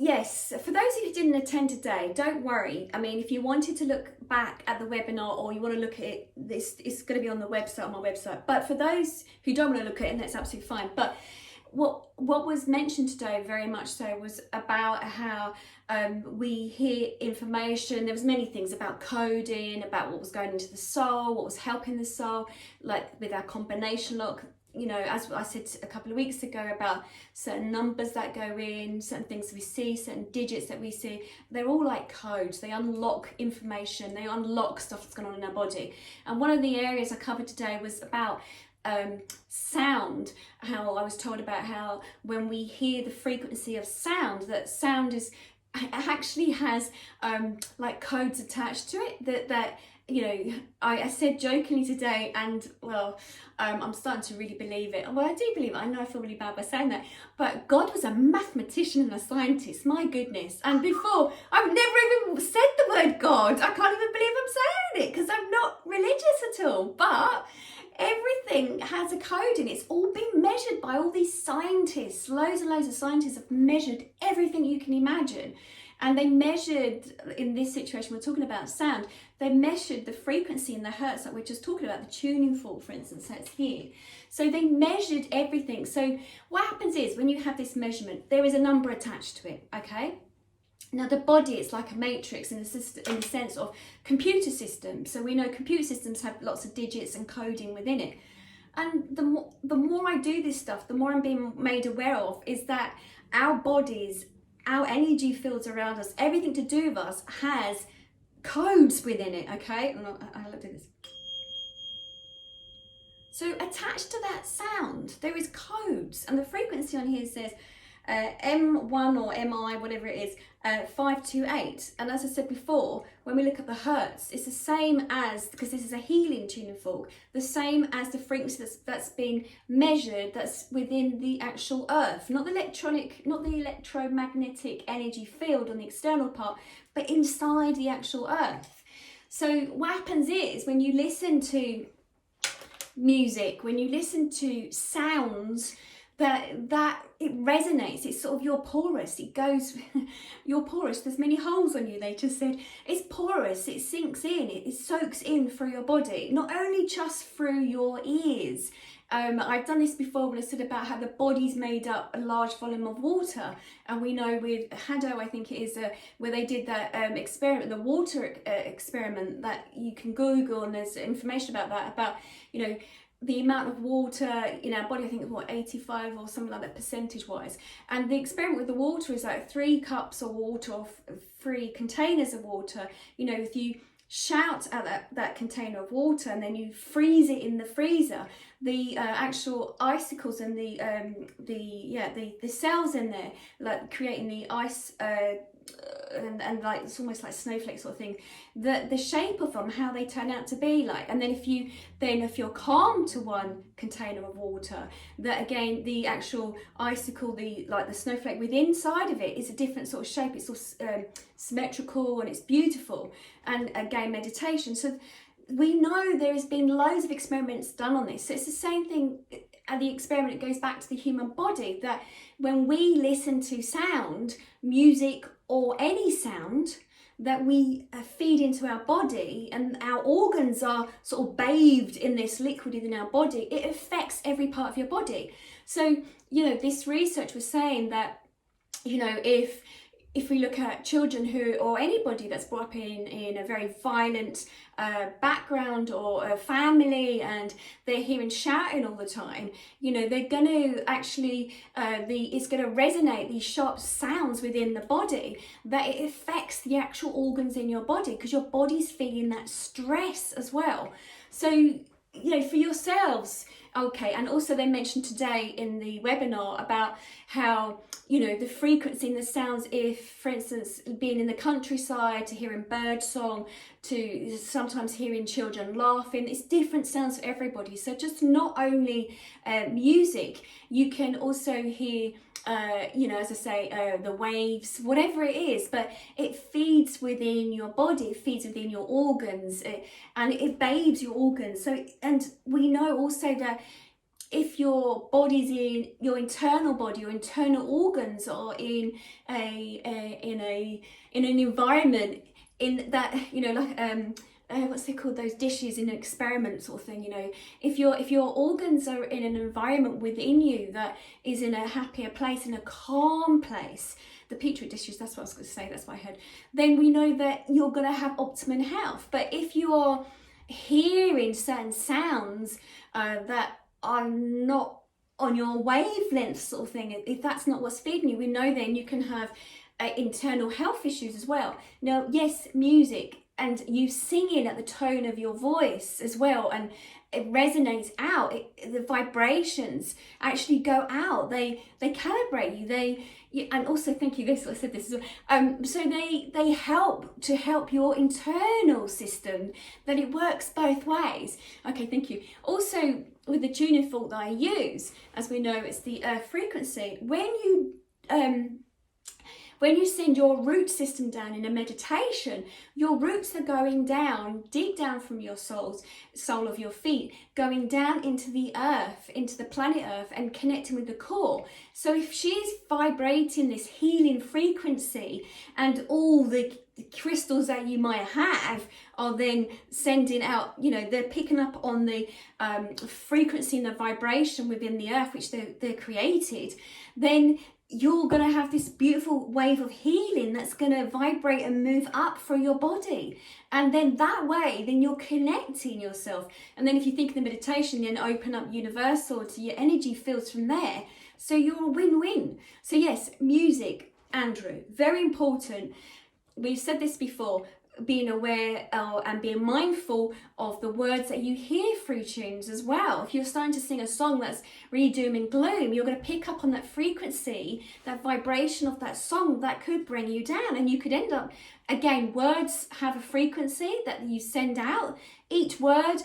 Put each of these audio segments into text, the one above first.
yes, for those of you who didn't attend today, don't worry. I mean, if you wanted to look back at the webinar or you want to look at it, this is going to be on the website, on my website. But for those who don't want to look at it, that's absolutely fine. But what was mentioned today, very much so, was about how we hear information. There was many things about coding, about what was going into the soul, what was helping the soul, like with our combination lock. You know, as I said a couple of weeks ago about certain numbers that go in, certain things we see, certain digits that we see, they're all like codes. They unlock information, they unlock stuff that's going on in our body. And one of the areas I covered today was about sound, how I was told about how when we hear the frequency of sound, that sound actually has like codes attached to it that you know, I said jokingly today, and well, I'm starting to really believe it. Well, I do believe it. I know I feel really bad by saying that, but God was a mathematician and a scientist, my goodness. And before, I've never even said the word God. I can't even believe I'm saying it because I'm not religious at all. But everything has a code and it's all been measured by all these scientists. Loads and loads of scientists have measured everything you can imagine. And they measured, in this situation, we're talking about sound, they measured the frequency and the hertz that we're just talking about, the tuning fork, for instance, that's here. So they measured everything. So what happens is, when you have this measurement, there is a number attached to it, okay? Now the body, it's like a matrix in the sense of computer systems. So we know computer systems have lots of digits and coding within it. And the more I do this stuff, the more I'm being made aware of is that our bodies, our energy fields around us, everything to do with us has codes within it, okay? I'll do this. So attached to that sound, there is codes, and the frequency on here says M1 or MI, whatever it is, 528. And as I said before, when we look at the hertz, it's the same as, because this is a healing tuning fork, the same as the frequency that's been measured, that's within the actual earth, not the electromagnetic energy field on the external part, but inside the actual earth. So what happens is, when you listen to music, when you listen to sounds, that it resonates, it's sort of, you're porous, it goes, you're porous, there's many holes on you, they just said, it's porous, it sinks in, it soaks in through your body, not only just through your ears. I've done this before when I said about how the body's made up a large volume of water, and we know with Haddo, I think it is, where they did that experiment, the water experiment, that you can Google, and there's information about that, about, you know, the amount of water in our body. I think it's what, 85 or something like that percentage wise. And the experiment with the water is like 3 cups of water or 3 containers of water. You know, if you shout at that container of water and then you freeze it in the freezer, the actual icicles and the cells in there, like creating the ice and like it's almost like snowflake sort of thing, the shape of them, how they turn out to be like. And then if you're calm to one container of water, that again, the actual icicle, the snowflake within inside of it is a different sort of shape. It's all symmetrical and it's beautiful. And again, meditation. So we know there has been loads of experiments done on this. So it's the same thing. And the experiment goes back to the human body, that when we listen to sound, music, or any sound that we feed into our body, and our organs are sort of bathed in this liquid in our body, it affects every part of your body. So, you know, this research was saying that, you know, if we look at children who, or anybody that's brought up in a very violent background or a family, and they're hearing shouting all the time, you know, they're going to actually, it's going to resonate these sharp sounds within the body, that it affects the actual organs in your body, because your body's feeling that stress as well. So, you know, for yourselves, okay. And also they mentioned today in the webinar about how, you know, the frequency and the sounds, if, for instance, being in the countryside, to hearing bird song, to sometimes hearing children laughing, it's different sounds for everybody. So just not only music, you can also hear, you know, as I say, the waves, whatever it is, but it feeds within your body, it feeds within your organs, and it bathes your organs. So, and we know also that if your body's in your internal body, your internal organs are in in an environment in that, you know, like what's they called, those dishes in an experiment sort of thing, you know, if your organs are in an environment within you that is in a happier place, in a calm place, the petri dishes, that's what I was going to say, that's what I heard, then we know that you're going to have optimum health. But if you are hearing certain sounds that are not on your wavelength sort of thing, if that's not what's feeding you, we know then you can have internal health issues as well. Now, yes, music and you singing at the tone of your voice as well, and it resonates out, the vibrations actually go out, they calibrate you, and also, thank you, this, I said this as well, so they help your internal system, that it works both ways. Okay, thank you. Also, with the tuning fork that I use, as we know, it's the earth frequency. When you send your root system down in a meditation, your roots are going down, deep down from your sole of your feet, going down into the earth, into the planet Earth, and connecting with the core. So if she's vibrating this healing frequency, and all the crystals that you might have are then sending out, you know, they're picking up on the frequency and the vibration within the earth, which they're created, then you're going to have this beautiful wave of healing that's going to vibrate and move up through your body. And then that way, then you're connecting yourself. And then if you think of the meditation, then open up universal to your energy fields from there. So you're a win-win. So yes, music, Andrew, very important. We've said this before, being aware and being mindful of the words that you hear through tunes as well. If you're starting to sing a song that's really doom and gloom, you're going to pick up on that frequency, that vibration of that song that could bring you down, and you could end up, again, words have a frequency that you send out. Each word,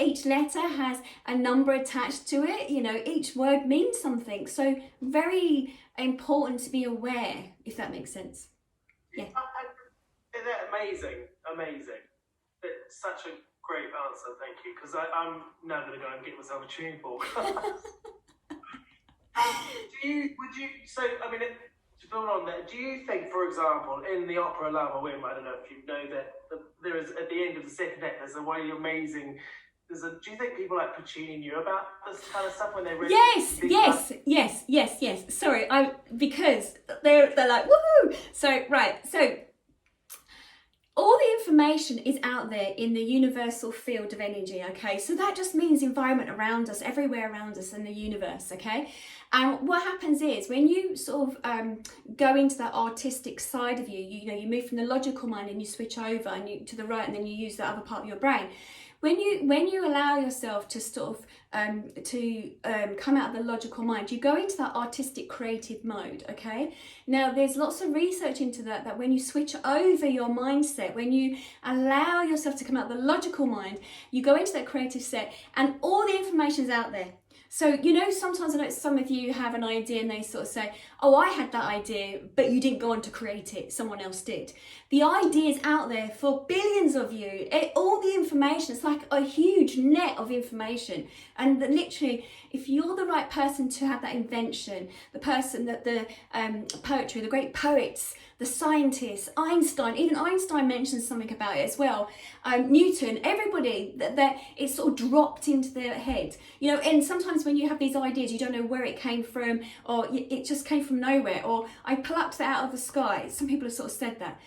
each letter has a number attached to it, you know, each word means something. So very important to be aware, if that makes sense. Yeah. Amazing. It's such a great answer, thank you, because I'm now going to go and get myself a tuning fork. To build on that, do you think, for example, in the opera La Boheme, I don't know if you know that there is, at the end of the second act, there's a really amazing, do you think people like Puccini knew about this kind of stuff when they read? Yes. Sorry, because they're like, woohoo! So, right, so all the information is out there in the universal field of energy, okay? So that just means environment around us, everywhere around us in the universe, okay? And what happens is, when you sort of go into that artistic side of you, you move from the logical mind and you switch over and to the right, and then you use that other part of your brain. When you allow yourself to sort of come out of the logical mind, you go into that artistic creative mode, okay? Now, there's lots of research into that when you switch over your mindset, when you allow yourself to come out of the logical mind, you go into that creative set and all the information's out there. So, you know, sometimes I know some of you have an idea and they sort of say, oh, I had that idea, but you didn't go on to create it, someone else did. The idea is out there for billions of you. All the information, it's like a huge net of information. And literally, if you're the right person to have that invention, the person that the poetry, the great poets, the scientists, Einstein, even Einstein mentions something about it as well. Newton, everybody, that it's sort of dropped into their head. You know, and sometimes when you have these ideas, you don't know where it came from, or it just came from nowhere, or I plucked that out of the sky. Some people have sort of said that.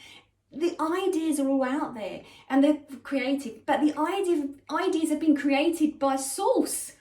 The ideas are all out there and they're creative, but the ideas have been created by source.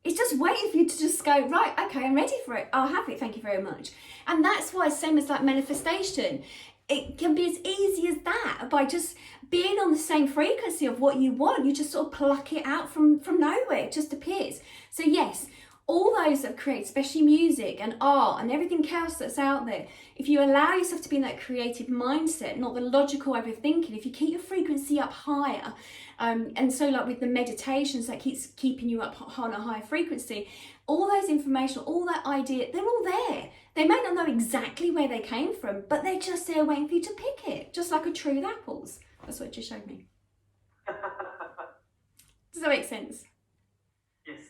It's just waiting for you to just go, right, okay, I'm ready for it. I'll have it, thank you very much. And that's why, same as like manifestation, it can be as easy as that. By just being on the same frequency of what you want, you just sort of pluck it out from nowhere. It just appears. So yes, all those that create, especially music and art and everything else that's out there, if you allow yourself to be in that creative mindset, not the logical overthinking, if you keep your frequency up higher, and so like with the meditations that keeps keeping you up on a higher frequency, all those information, all that idea, they're all there. They may not know exactly where they came from, but they're just there waiting for you to pick it, just like a tree with apples. That's what it just showed me. Does that make sense? Yes.